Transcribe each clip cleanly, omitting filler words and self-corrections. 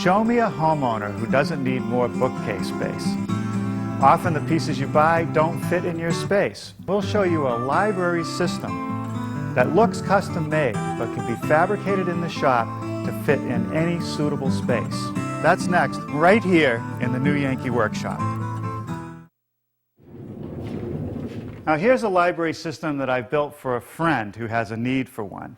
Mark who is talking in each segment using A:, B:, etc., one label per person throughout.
A: Show me a homeowner who doesn't need more bookcase space. Often the pieces you buy don't fit in your space. We'll show you a library system that looks custom-made but can be fabricated in the shop to fit in any suitable space. That's next, right here in the new Yankee Workshop. Now here's a library system that I've built for a friend who has a need for one.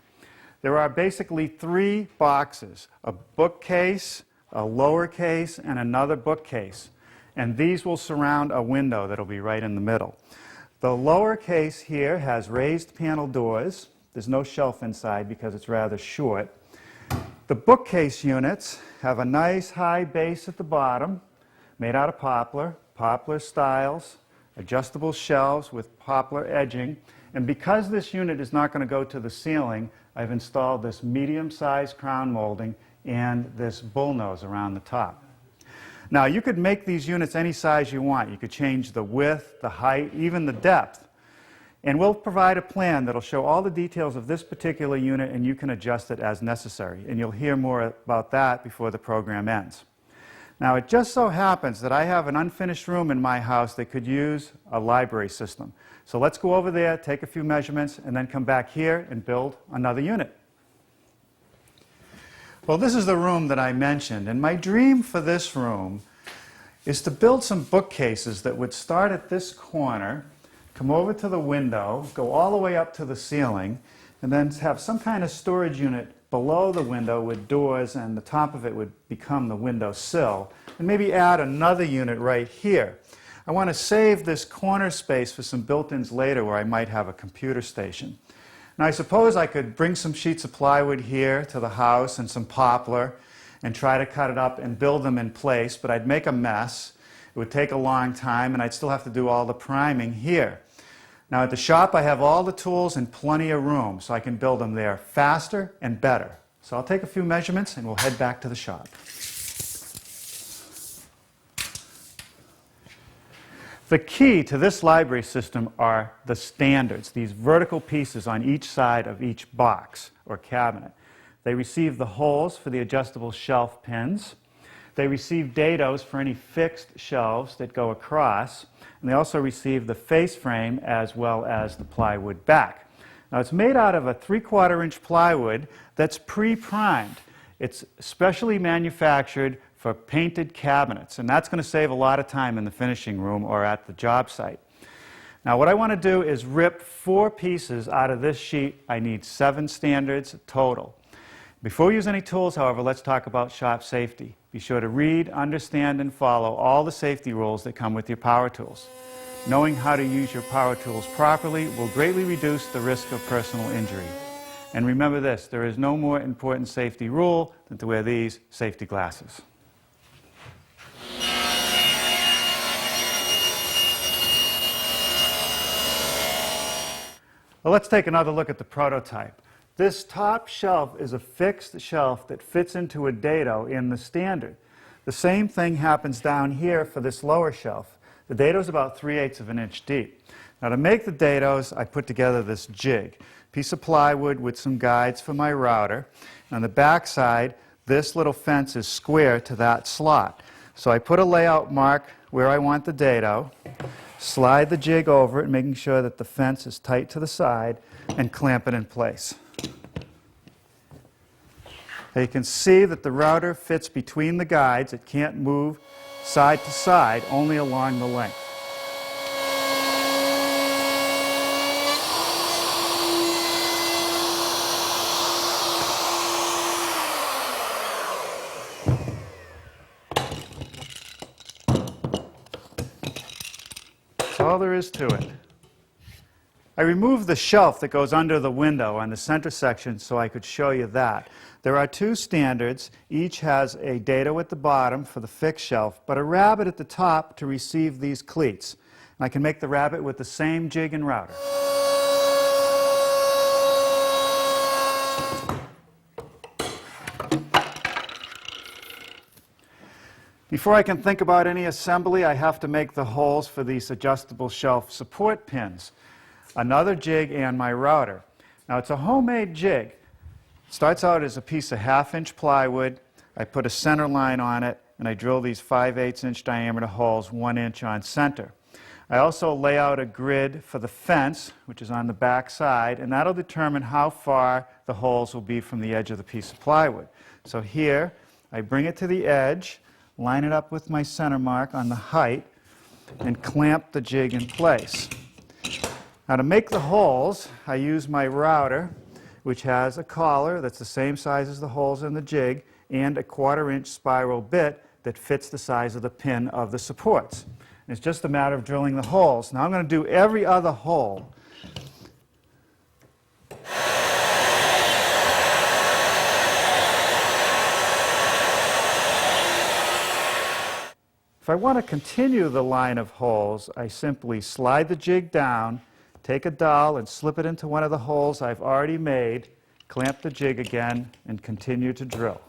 A: There are basically 3 boxes, a bookcase, a lower case, and another bookcase. And these will surround a window that'll be right in the middle. The lower case here has raised panel doors. There's no shelf inside because it's rather short. The bookcase units have a nice high base at the bottom, made out of poplar, poplar stiles, adjustable shelves with poplar edging. And because this unit is not going to go to the ceiling, I've installed this medium-sized crown molding and this bullnose around the top. Now, you could make these units any size you want. You could change the width, the height, even the depth. And we'll provide a plan that'll show all the details of this particular unit, and you can adjust it as necessary. And you'll hear more about that before the program ends. Now, it just so happens that I have an unfinished room in my house that could use a library system. So let's go over there, take a few measurements, and then come back here and build another unit. Well, this is the room that I mentioned, and my dream for this room is to build some bookcases that would start at this corner, come over to the window, go all the way up to the ceiling, and then have some kind of storage unit below the window with doors, and the top of it would become the window sill, and maybe add another unit right here. I want to save this corner space for some built-ins later where I might have a computer station. Now, I suppose I could bring some sheets of plywood here to the house and some poplar and try to cut it up and build them in place, but I'd make a mess. It would take a long time, and I'd still have to do all the priming here. Now, at the shop, I have all the tools and plenty of room, so I can build them there faster and better. So I'll take a few measurements, and we'll head back to the shop. The key to this library system are the standards, these vertical pieces on each side of each box or cabinet. They receive the holes for the adjustable shelf pins. They receive dados for any fixed shelves that go across. And they also receive the face frame as well as the plywood back. Now, it's made out of a 3/4-inch plywood that's pre-primed. It's specially manufactured for painted cabinets, and that's going to save a lot of time in the finishing room or at the job site. Now, what I want to do is rip 4 pieces out of this sheet. I need 7 standards total. Before we use any tools, however, let's talk about shop safety. Be sure to read, understand, and follow all the safety rules that come with your power tools. Knowing how to use your power tools properly will greatly reduce the risk of personal injury. And remember this, there is no more important safety rule than to wear these safety glasses. Well, let's take another look at the prototype. This top shelf is a fixed shelf that fits into a dado in the standard. The same thing happens down here for this lower shelf. The dado is about 3/8 of an inch deep. Now, to make the dados, I put together this jig. Piece of plywood with some guides for my router. On the back side, this little fence is square to that slot. So I put a layout mark where I want the dado, slide the jig over it, making sure that the fence is tight to the side, and clamp it in place. Now you can see that the router fits between the guides. It can't move side to side, only along the length. That's all there is to it. I removed the shelf that goes under the window on the center section so I could show you that. There are 2 standards. Each has a dado at the bottom for the fixed shelf, but a rabbet at the top to receive these cleats. And I can make the rabbet with the same jig and router. Before I can think about any assembly, I have to make the holes for these adjustable shelf support pins. Another jig and my router. Now, it's a homemade jig. It starts out as a piece of 1/2-inch plywood. I put a center line on it, and I drill these 5/8 inch diameter holes 1 inch on center. I also lay out a grid for the fence, which is on the back side, and that'll determine how far the holes will be from the edge of the piece of plywood. So here, I bring it to the edge, line it up with my center mark on the height, and clamp the jig in place. Now to make the holes, I use my router, which has a collar that's the same size as the holes in the jig, and a 1/4 inch spiral bit that fits the size of the pin of the supports. And it's just a matter of drilling the holes. Now I'm going to do every other hole. If I want to continue the line of holes, I simply slide the jig down, take a dowel and slip it into one of the holes I've already made, clamp the jig again, and continue to drill.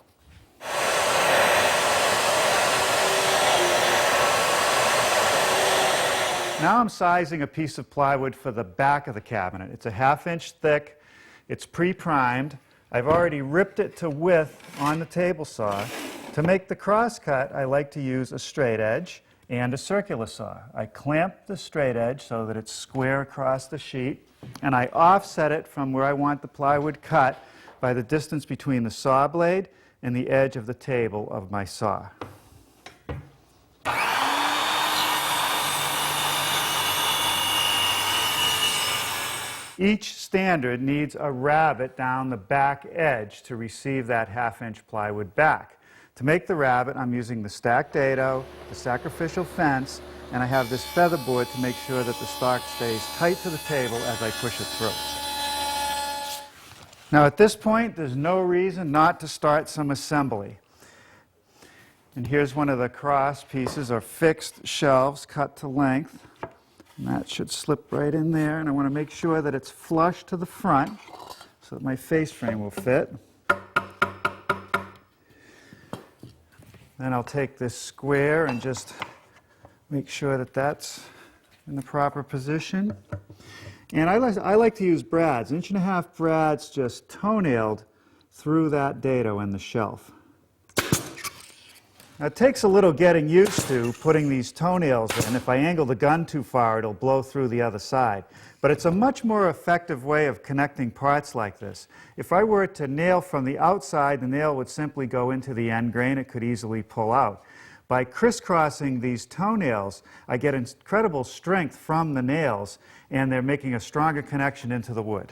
A: Now I'm sizing a piece of plywood for the back of the cabinet. It's a 1/2 inch thick. It's pre-primed. I've already ripped it to width on the table saw. To make the crosscut, I like to use a straight edge and a circular saw. I clamp the straight edge so that it's square across the sheet, and I offset it from where I want the plywood cut by the distance between the saw blade and the edge of the table of my saw. Each standard needs a rabbet down the back edge to receive that 1/2 inch plywood back. To make the rabbet, I'm using the stacked dado, the sacrificial fence, and I have this feather board to make sure that the stock stays tight to the table as I push it through. Now at this point, there's no reason not to start some assembly. And here's one of the cross pieces, or fixed shelves cut to length. And that should slip right in there, and I want to make sure that it's flush to the front so that my face frame will fit. Then I'll take this square and just make sure that that's in the proper position. And I like to use brads, 1.5 inch brads just toenailed through that dado in the shelf. Now, it takes a little getting used to putting these toenails in. If I angle the gun too far, it'll blow through the other side. But it's a much more effective way of connecting parts like this. If I were to nail from the outside, the nail would simply go into the end grain. It could easily pull out. By crisscrossing these toenails, I get incredible strength from the nails, and they're making a stronger connection into the wood.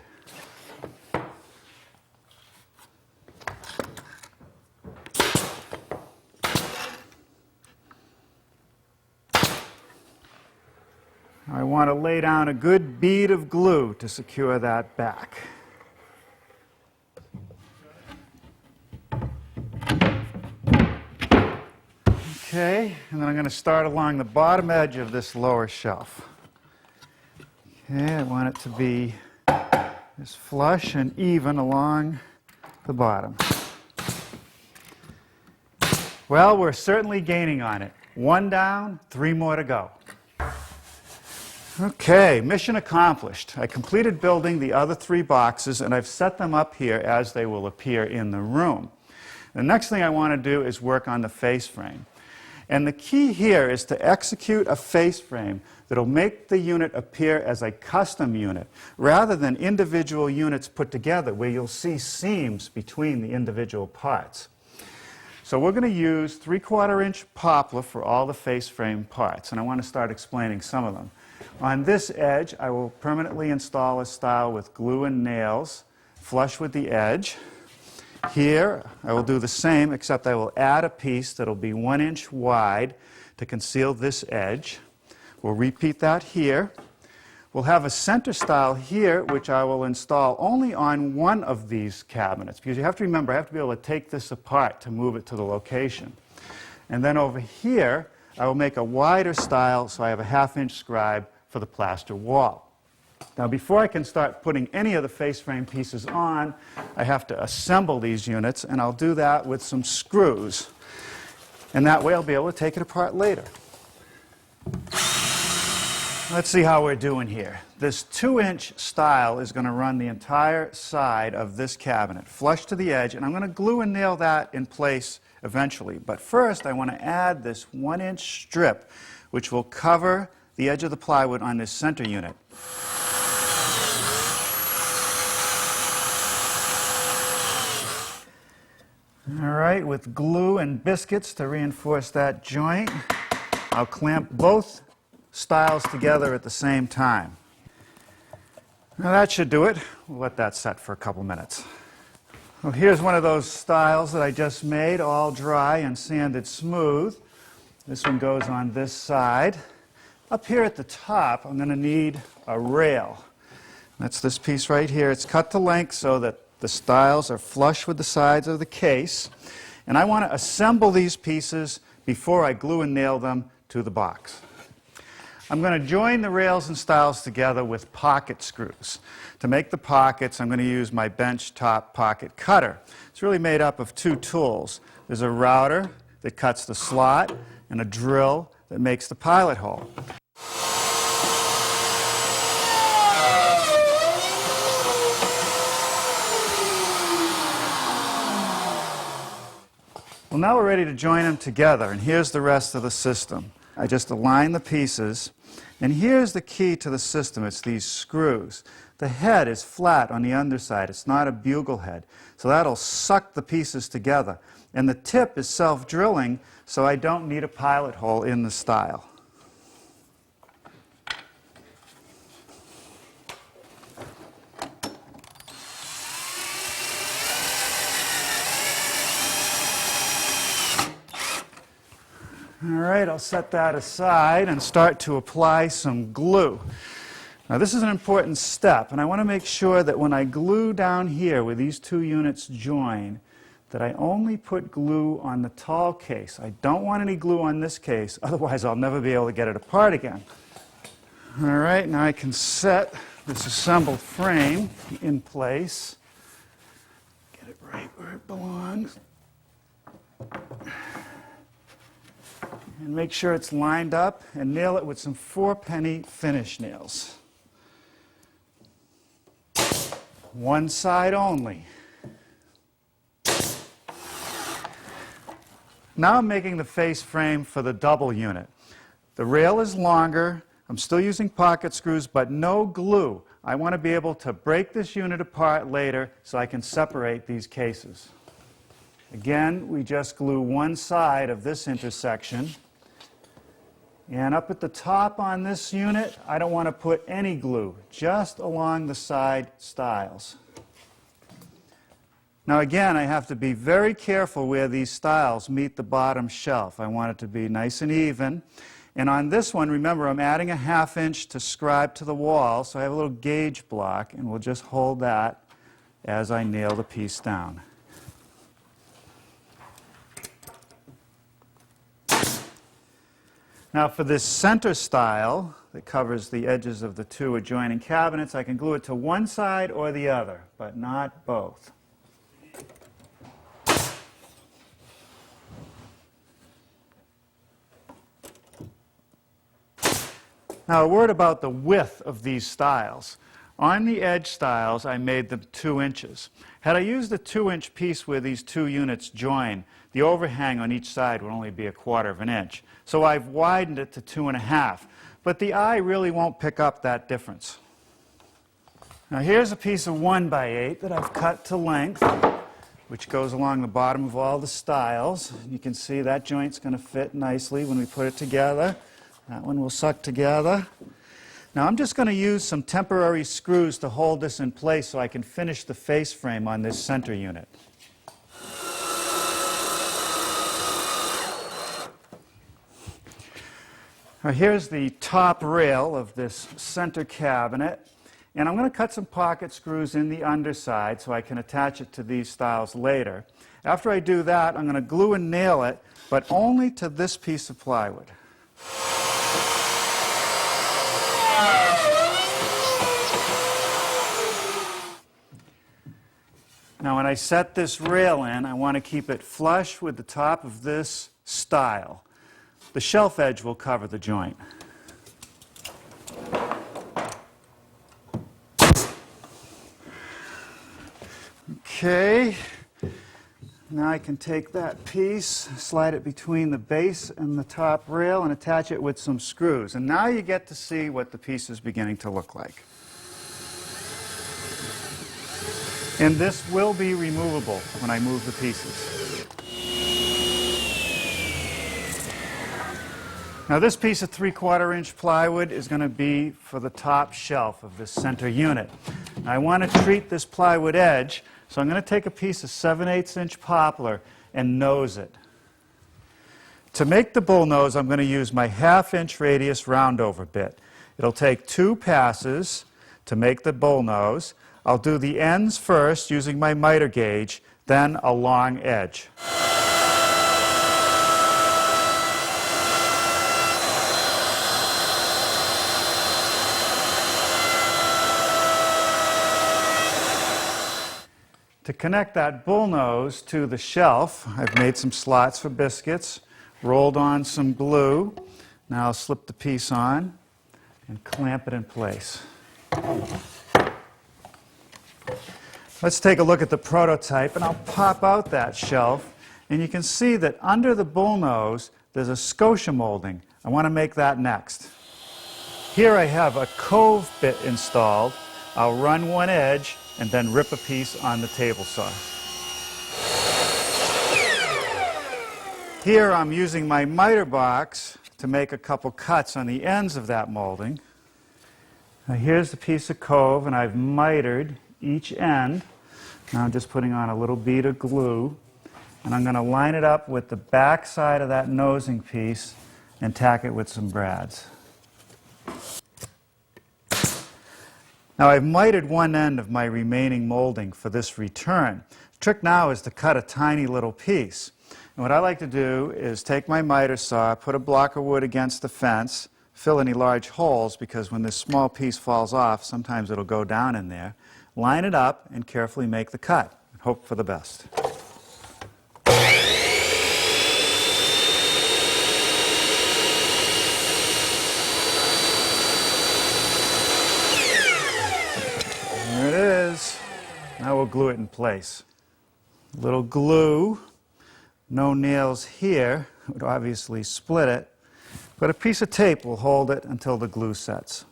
A: I want to lay down a good bead of glue to secure that back. Okay, and then I'm going to start along the bottom edge of this lower shelf. Okay, I want it to be as flush and even along the bottom. Well, we're certainly gaining on it. 1 down, 3 more to go. Okay, mission accomplished. I completed building the other 3 boxes, and I've set them up here as they will appear in the room. The next thing I want to do is work on the face frame. And the key here is to execute a face frame that will make the unit appear as a custom unit, rather than individual units put together where you'll see seams between the individual parts. So we're going to use 3/4 inch poplar for all the face frame parts, and I want to start explaining some of them. On this edge, I will permanently install a stile with glue and nails, flush with the edge. Here, I will do the same, except I will add a piece that will be 1 inch wide to conceal this edge. We'll repeat that here. We'll have a center stile here, which I will install only on one of these cabinets, because you have to remember, I have to be able to take this apart to move it to the location. And then over here, I will make a wider stile, so I have a 1/2 inch scribe for the plaster wall. Now, before I can start putting any of the face frame pieces on, I have to assemble these units, and I'll do that with some screws. And that way I'll be able to take it apart later. Let's see how we're doing here. This 2-inch stile is going to run the entire side of this cabinet, flush to the edge, and I'm going to glue and nail that in place eventually. But first, I want to add this 1-inch strip, which will cover the edge of the plywood on this center unit. All right, with glue and biscuits to reinforce that joint, I'll clamp both stiles together at the same time. Now that should do it. We'll let that set for a couple minutes. Well, here's one of those stiles that I just made, all dry and sanded smooth. This one goes on this side. Up here at the top, I'm going to need a rail. That's this piece right here. It's cut to length so that the stiles are flush with the sides of the case. And I want to assemble these pieces before I glue and nail them to the box. I'm going to join the rails and stiles together with pocket screws. To make the pockets, I'm going to use my bench top pocket cutter. It's really made up of two tools. There's a router that cuts the slot and a drill that makes the pilot hole. Well, now we're ready to join them together, and here's the rest of the system. I just align the pieces, and here's the key to the system. It's these screws. The head is flat on the underside. It's not a bugle head, so that'll suck the pieces together. And the tip is self-drilling, so I don't need a pilot hole in the stile. All right, I'll set that aside and start to apply some glue. Now this is an important step, and I want to make sure that when I glue down here where these two units join, that I only put glue on the tall case. I don't want any glue on this case, otherwise I'll never be able to get it apart again. All right, now I can set this assembled frame in place. Get it right where it belongs. And make sure it's lined up and nail it with some 4-penny finish nails. One side only. Now I'm making the face frame for the double unit. The rail is longer. I'm still using pocket screws, but no glue. I want to be able to break this unit apart later so I can separate these cases. Again, we just glue one side of this intersection. And up at the top on this unit, I don't want to put any glue, just along the side stiles. Now again, I have to be very careful where these stiles meet the bottom shelf. I want it to be nice and even. And on this one, remember, I'm adding a 1/2 inch to scribe to the wall, so I have a little gauge block, and we'll just hold that as I nail the piece down. Now for this center stile that covers the edges of the two adjoining cabinets, I can glue it to one side or the other, but not both. Now a word about the width of these stiles. On the edge stiles, I made them 2 inches. Had I used a 2-inch piece where these two units join, the overhang on each side would only be 1/4 inch. So I've widened it to 2.5. But the eye really won't pick up that difference. Now here's a piece of 1x8 that I've cut to length, which goes along the bottom of all the stiles. You can see that joint's going to fit nicely when we put it together. That one will suck together. Now I'm just going to use some temporary screws to hold this in place so I can finish the face frame on this center unit. Now here's the top rail of this center cabinet, and I'm going to cut some pocket screws in the underside so I can attach it to these stiles later. After I do that, I'm going to glue and nail it, but only to this piece of plywood. Now when I set this rail in, I want to keep it flush with the top of this stile. The shelf edge will cover the joint. Okay, Now I can take that piece, slide it between the base and the top rail, and attach it with some screws. And now you get to see what the piece is beginning to look like. And this will be removable when I move the pieces. Now this piece of 3/4 inch plywood is going to be for the top shelf of this center unit. Now I want to treat this plywood edge, so I'm going to take a piece of 7/8 inch poplar and nose it. To make the bull nose, I'm going to use my 1/2 inch radius roundover bit. It'll take 2 passes to make the bull nose. I'll do the ends first using my miter gauge, then a long edge. To connect that bull nose to the shelf, I've made some slots for biscuits, rolled on some glue. Now I'll slip the piece on and clamp it in place. Let's take a look at the prototype, and I'll pop out that shelf, and you can see that under the bull nose there's a scotia molding. I want to make that next. Here I have a cove bit installed. I'll run one edge and then rip a piece on the table saw. Here I'm using my miter box to make a couple cuts on the ends of that molding. Now here's the piece of cove, and I've mitered each end. Now I'm just putting on a little bead of glue, and I'm going to line it up with the back side of that nosing piece and tack it with some brads. Now I've mitered one end of my remaining molding for this return. The trick now is to cut a tiny little piece. And what I like to do is take my miter saw, put a block of wood against the fence, fill any large holes, because when this small piece falls off, sometimes it'll go down in there. Line it up and carefully make the cut. Hope for the best. There it is. Now we'll glue it in place. A little glue, no nails here, would obviously split it, but a piece of tape will hold it until the glue sets.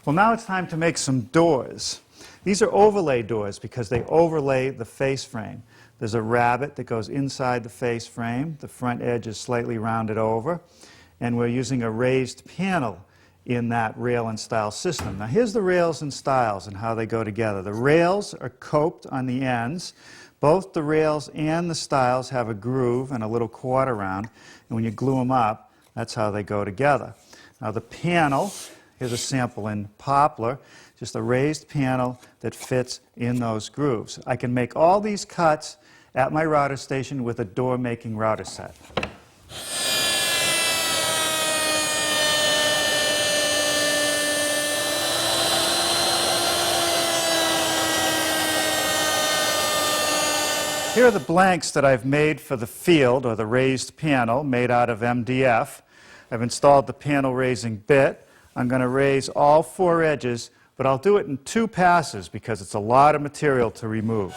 A: Well, now it's time to make some doors. These are overlay doors because they overlay the face frame. There's a rabbet that goes inside the face frame. The front edge is slightly rounded over, and we're using a raised panel in that rail and stile system. Now here's the rails and stiles and how they go together. The rails are coped on the ends. Both the rails and the stiles have a groove and a little quarter round, and when you glue them up, that's how they go together. Now the panel, here's a sample in poplar, just a raised panel that fits in those grooves. I can make all these cuts at my router station with a door making router set. Here are the blanks that I've made for the field, or the raised panel, made out of MDF. I've installed the panel raising bit. I'm going to raise all 4 edges, but I'll do it in 2 passes because it's a lot of material to remove.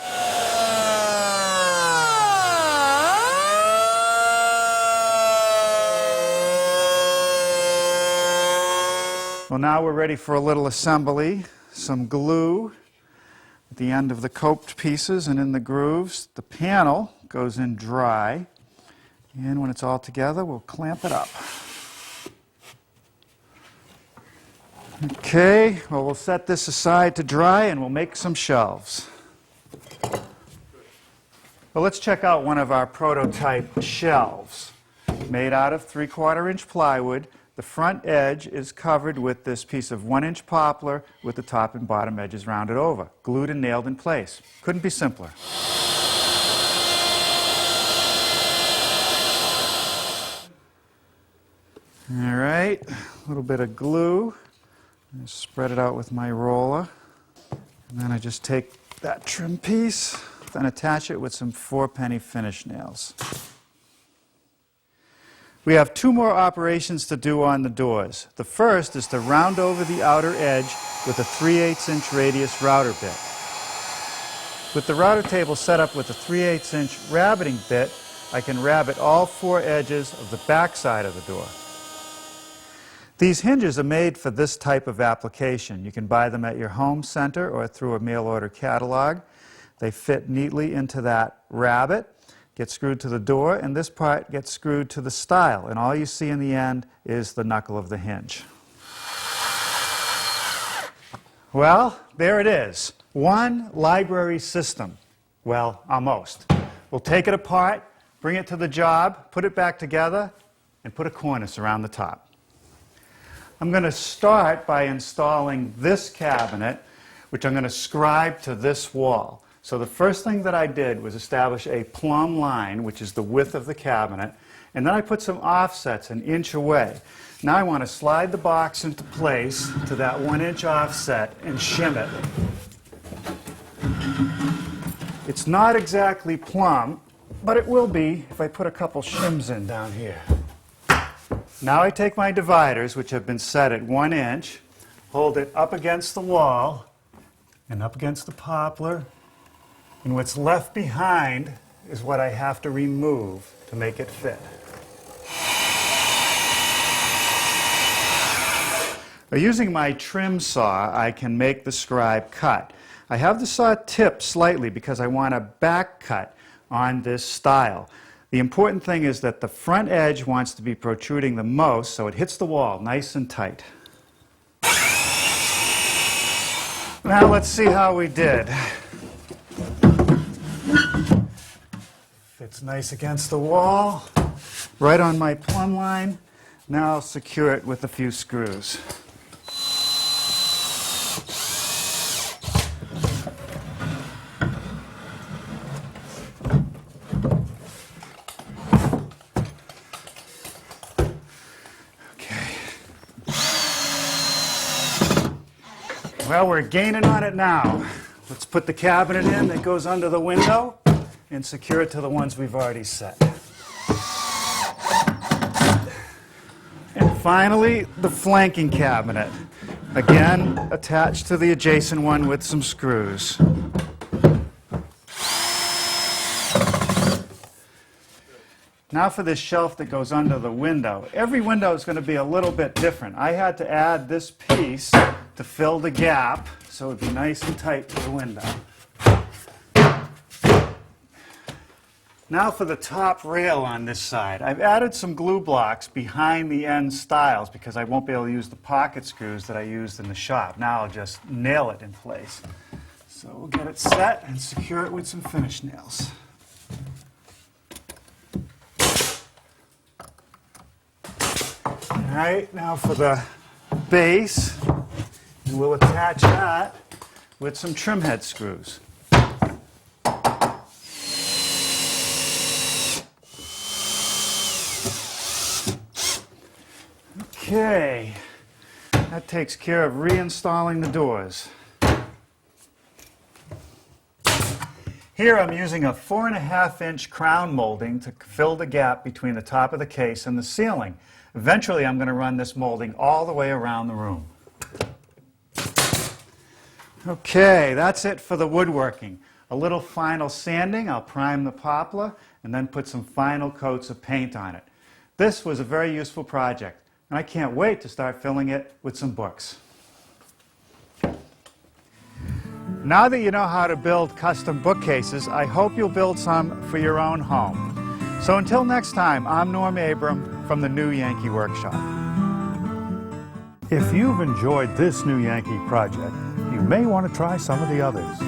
A: Well, now we're ready for a little assembly. Some glue at the end of the coped pieces and in the grooves. The panel goes in dry, and when it's all together, we'll clamp it up. Okay, well, we'll set this aside to dry and we'll make some shelves. Well, let's check out one of our prototype shelves. Made out of 3/4 inch plywood. The front edge is covered with this piece of 1 inch poplar with the top and bottom edges rounded over, glued and nailed in place. Couldn't be simpler. All right, a little bit of glue. Spread it out with my roller. And then I just take that trim piece, then attach it with some 4-penny finish nails. We have 2 more operations to do on the doors. The first is to round over the outer edge with a 3/8 inch radius router bit. With the router table set up with a 3/8 inch rabbiting bit, I can rabbit all 4 edges of the back side of the door. These hinges are made for this type of application. You can buy them at your home center or through a mail order catalog. They fit neatly into that rabbet, get screwed to the door, and this part gets screwed to the stile, and all you see in the end is the knuckle of the hinge. Well, there it is. One library system. Well, almost. We'll take it apart, bring it to the job, put it back together, and put a cornice around the top. I'm going to start by installing this cabinet, which I'm going to scribe to this wall. So the first thing that I did was establish a plumb line, which is the width of the cabinet, and then I put some offsets an inch away. Now I want to slide the box into place to that 1-inch offset and shim it. It's not exactly plumb, but it will be if I put a couple shims in down here. Now I take my dividers, which have been set at 1 inch, hold it up against the wall and up against the poplar, and what's left behind is what I have to remove to make it fit. By using my trim saw, I can make the scribe cut. I have the saw tipped slightly because I want a back cut on this style. The important thing is that the front edge wants to be protruding the most, so it hits the wall nice and tight. Now let's see how we did. Fits nice against the wall, right on my plumb line. Now I'll secure it with a few screws. Well, we're gaining on it now. Let's put the cabinet in that goes under the window and secure it to the ones we've already set. And finally, the flanking cabinet. Again, attached to the adjacent one with some screws. Now for this shelf that goes under the window. Every window is going to be a little bit different. I had to add this piece to fill the gap so it would be nice and tight to the window. Now for the top rail on this side. I've added some glue blocks behind the end stiles because I won't be able to use the pocket screws that I used in the shop. Now I'll just nail it in place. So we'll get it set and secure it with some finish nails. All right, now for the base, and we'll attach that with some trim head screws. Okay, that takes care of reinstalling the doors. Here I'm using a 4.5-inch crown molding to fill the gap between the top of the case and the ceiling. Eventually I'm going to run this molding all the way around the room. Okay, that's it for the woodworking. A little final sanding, I'll prime the poplar and then put some final coats of paint on it. This was a very useful project, and I can't wait to start filling it with some books. Now that you know how to build custom bookcases, I hope you'll build some for your own home. So until next time, I'm Norm Abram from the new Yankee Workshop.
B: If you've enjoyed this new Yankee project, you may want to try some of the others.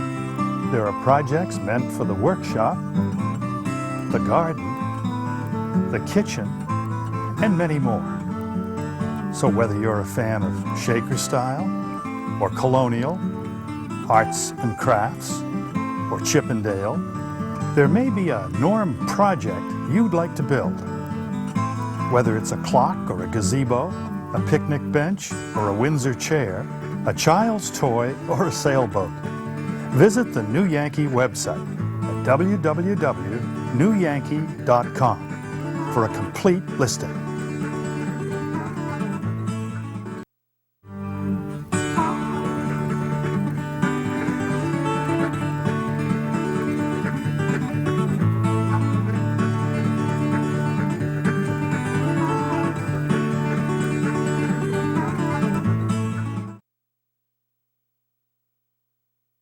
B: There are projects meant for the workshop, the garden, the kitchen, and many more. So whether you're a fan of Shaker style, or colonial, arts and crafts, or Chippendale, there may be a Norm project you'd like to build. Whether it's a clock or a gazebo, a picnic bench or a Windsor chair, a child's toy or a sailboat, visit the New Yankee website at www.newyankee.com for a complete listing.